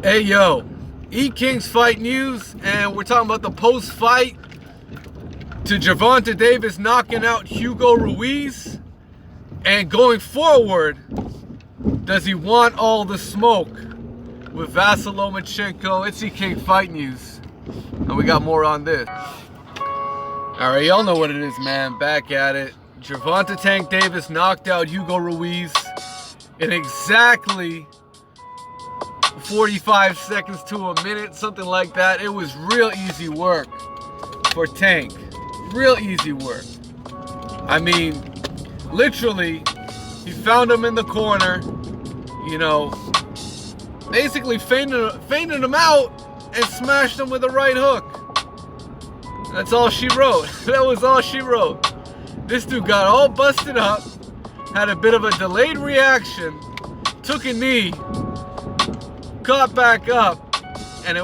Hey yo, E King's Fight News, and we're talking about the post-fight to Gervonta Davis knocking out Hugo Ruiz. And going forward, does he want all the smoke with Vasyl Lomachenko? It's E King Fight News, and we got more on this. Alright, y'all know what it is, man. Back at it. Gervonta Tank Davis knocked out Hugo Ruiz in exactly 45 seconds to a minute, something like that. It was real easy work for Tank. Real easy work. I mean, literally, he found him in the corner, basically feinted him out and smashed him with a right hook. That's all she wrote. That was all she wrote. This dude got all busted up, had a bit of a delayed reaction, took a knee, got back up, and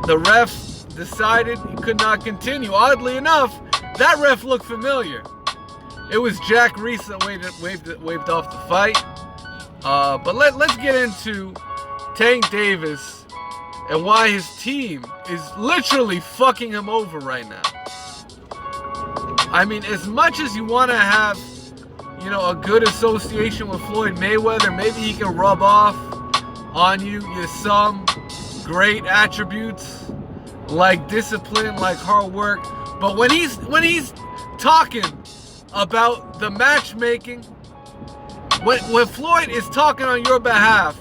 the ref decided he could not continue. Oddly enough, that ref looked familiar. It was Jack Reese that waved off the fight. But let's get into Tank Davis and why his team is literally fucking him over right now. I mean, as much as you want to have a good association with Floyd Mayweather, maybe he can rub off on you some great attributes like discipline, like hard work. But when he's talking about the matchmaking, when Floyd is talking on your behalf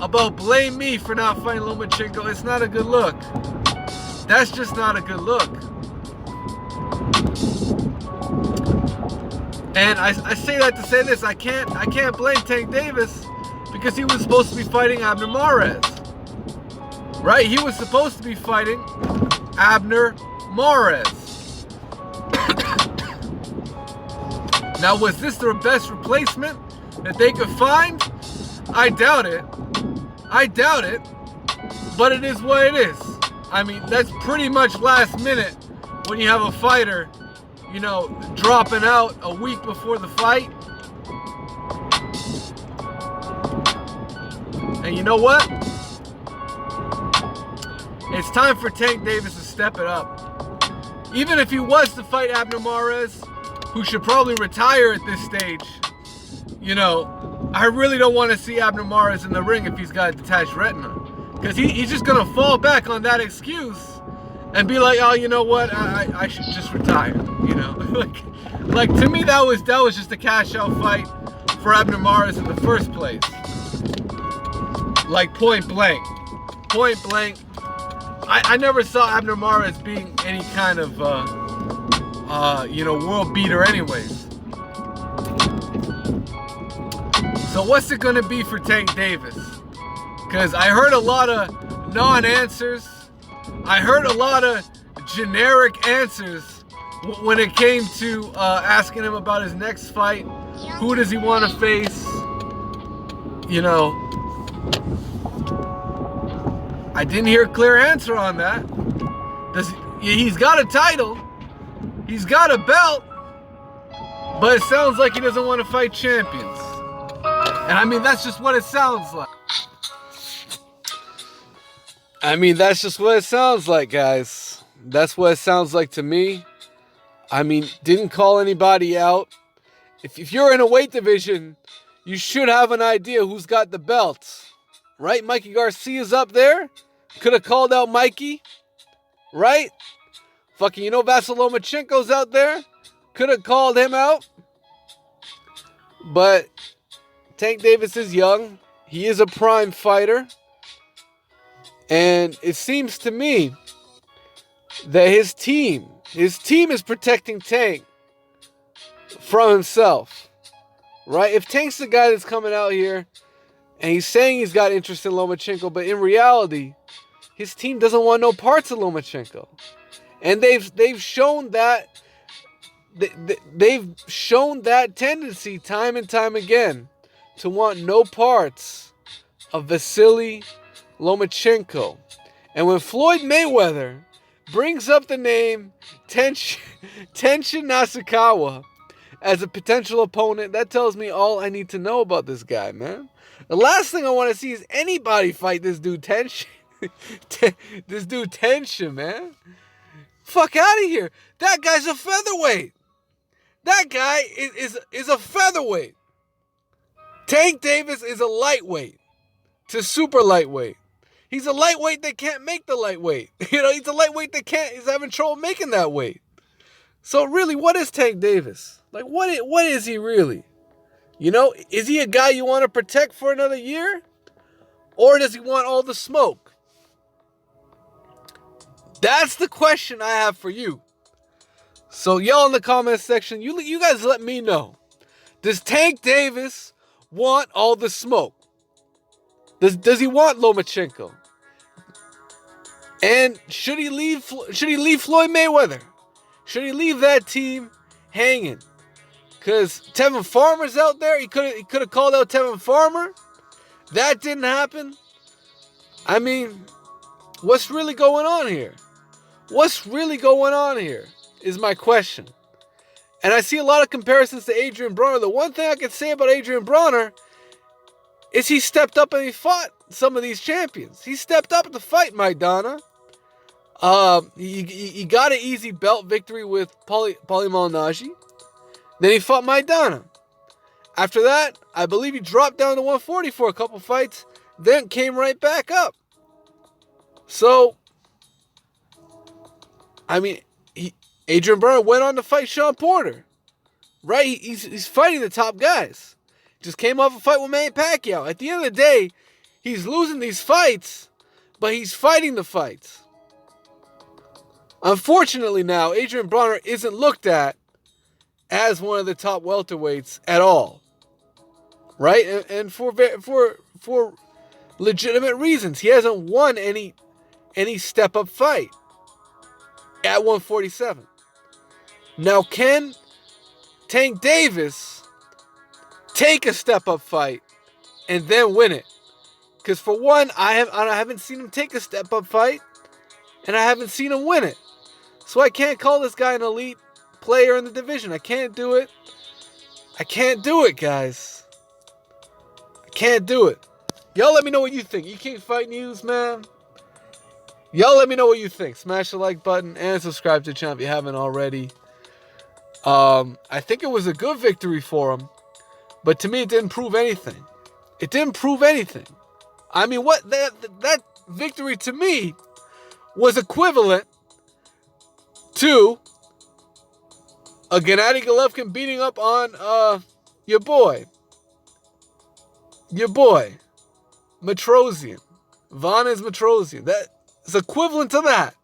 about blame me for not fighting Lomachenko, it's not a good look. That's just not a good look. And I say that to say this: I can't blame Tank Davis because he was supposed to be fighting Abner Mares, right? He was supposed to be fighting Abner Mares. Now, was this their best replacement that they could find? I doubt it. But it is what it is. I mean, that's pretty much last minute when you have a fighter dropping out a week before the fight. And you know what? It's time for Tank Davis to step it up. Even if he was to fight Abner Mares, who should probably retire at this stage, I really don't want to see Abner Mares in the ring if he's got a detached retina. Because he's just going to fall back on that excuse and be like, oh, you know what, I should just retire, like to me that was just a cash out fight for Abner Mares in the first place. Like point blank. I never saw Abner Mares being any kind of world beater anyways. So what's it gonna be for Tank Davis? Because I heard a lot of non-answers. I heard a lot of generic answers when it came to asking him about his next fight. Who does he want to face? I didn't hear a clear answer on that. He's got a title. He's got a belt. But it sounds like he doesn't want to fight champions. And I mean, that's just what it sounds like. That's just what it sounds like, guys. That's what it sounds like to me. I mean, didn't call anybody out. If you're in a weight division, you should have an idea who's got the belts, right? Mikey Garcia's up there. Could have called out Mikey, right? Fucking, Vasyl Lomachenko's out there. Could have called him out. But Tank Davis is young. He is a prime fighter. And it seems to me that his team is protecting Tank from himself, right? If Tank's the guy that's coming out here and he's saying he's got interest in Lomachenko, but in reality, his team doesn't want no parts of Lomachenko. And they've shown that tendency time and time again to want no parts of Vasyl Lomachenko. And when Floyd Mayweather brings up the name Tenshin Nasukawa as a potential opponent. That tells me all I need to know about this guy, man. The last thing I want to see is anybody fight this dude Tension. This dude Tension, man. Fuck out of here. That guy's a featherweight. That guy is a featherweight. Tank Davis is a lightweight to super lightweight. He's a lightweight that can't make the lightweight. He's a lightweight that he's having trouble making that weight. So really, what is Tank Davis? Like, what is he really? Is he a guy you want to protect for another year? Or does he want all the smoke? That's the question I have for you. So y'all in the comment section, you guys let me know. Does Tank Davis want all the smoke? Does he want Lomachenko? And should he leave Floyd Mayweather? Should he leave that team hanging? Because Tevin Farmer's out there. He could have called out Tevin Farmer. That didn't happen. I mean, what's really going on here? What's really going on here is my question. And I see a lot of comparisons to Adrian Broner. The one thing I can say about Adrian Broner is he stepped up and he fought some of these champions. He stepped up to fight Maidana. He got an easy belt victory with Paulie Malignaggi. Then he fought Maidana. After that, I believe he dropped down to 140 for a couple fights, then came right back up. So, I mean, Adrian Broner went on to fight Sean Porter. Right? He's fighting the top guys. Just came off a fight with Manny Pacquiao. At the end of the day, he's losing these fights, but he's fighting the fights. Unfortunately now, Adrian Broner isn't looked at as one of the top welterweights at all. Right? And for legitimate reasons. He hasn't won any step-up fight at 147. Now, can Tank Davis take a step-up fight and then win it? Because for one, I haven't seen him take a step-up fight, and I haven't seen him win it. So I can't call this guy an elite player in the division. I can't do it. I can't do it, guys. I can't do it. Y'all let me know what you think. You King Fight News, man. Y'all let me know what you think. Smash the like button and subscribe to the channel if you haven't already. I think it was a good victory for him. But to me, it didn't prove anything. It didn't prove anything. I mean, what that victory to me was equivalent to a Gennady Golovkin beating up on your boy, Matrosian. Vanes Matrosian. That is equivalent to that.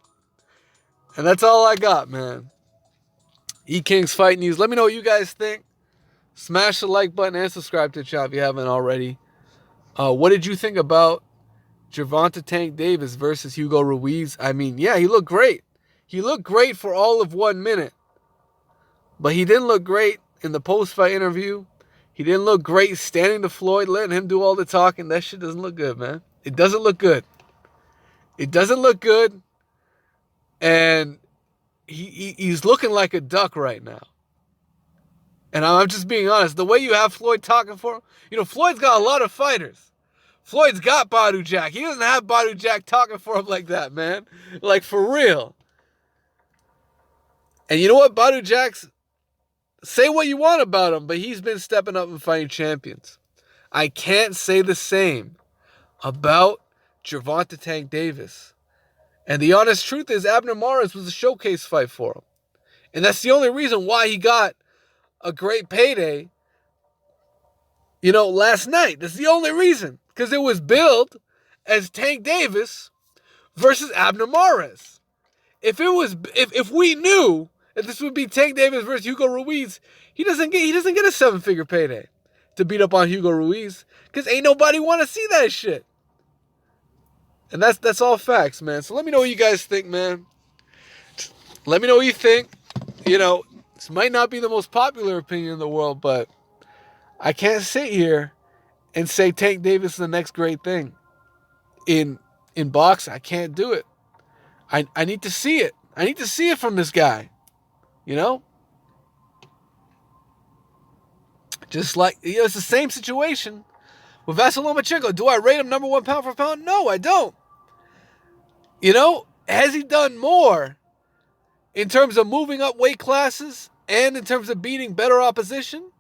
And that's all I got, man. E-Kings Fight News. Let me know what you guys think. Smash the like button and subscribe to the channel if you haven't already. What did you think about Gervonta Tank Davis versus Hugo Ruiz? I mean, yeah, he looked great. He looked great for all of 1 minute. But he didn't look great in the post-fight interview. He didn't look great standing to Floyd, letting him do all the talking. That shit doesn't look good, man. It doesn't look good. It doesn't look good. And he's looking like a duck right now. And I'm just being honest. The way you have Floyd talking for him, Floyd's got a lot of fighters. Floyd's got Badu Jack. He doesn't have Badu Jack talking for him like that, man. Like, for real. And you know what? Badu Jack's, say what you want about him, but he's been stepping up and fighting champions. I can't say the same about Gervonta Tank Davis. And the honest truth is, Abner Mares was a showcase fight for him. And that's the only reason why he got a great payday, last night. That's the only reason. Because it was billed as Tank Davis versus Abner Mares. If we knew that this would be Tank Davis versus Hugo Ruiz, he doesn't get a 7-figure payday to beat up on Hugo Ruiz. Because ain't nobody want to see that shit. And that's all facts, man. So let me know what you guys think, man. Let me know what you think. This might not be the most popular opinion in the world, but I can't sit here and say Tank Davis is the next great thing in boxing. I can't do it. I need to see it. I need to see it from this guy. Just like, it's the same situation with Vasyl Lomachenko. Do I rate him number one pound for pound? No, I don't. Has he done more in terms of moving up weight classes and in terms of beating better opposition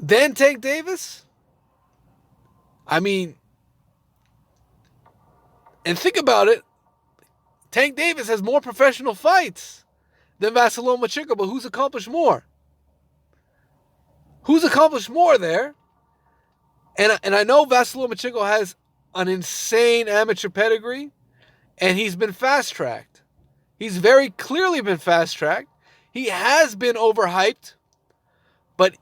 than Tank Davis? I mean, and think about it. Tank Davis has more professional fights than Vasyl Lomachenko, but who's accomplished more? Who's accomplished more there? And I know Vasyl Lomachenko has an insane amateur pedigree, and he's been fast-tracked. He's very clearly been fast-tracked. He has been overhyped, but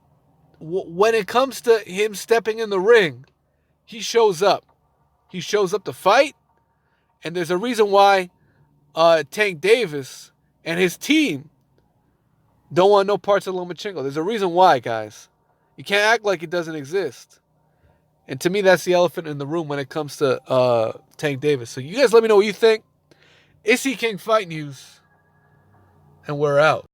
when it comes to him stepping in the ring, he shows up. He shows up to fight, and there's a reason why Tank Davis and his team don't want no parts of Lomachenko. There's a reason why, guys. You can't act like it doesn't exist. And to me, that's the elephant in the room when it comes to Tank Davis. So you guys let me know what you think. Issy King Fight News, and we're out.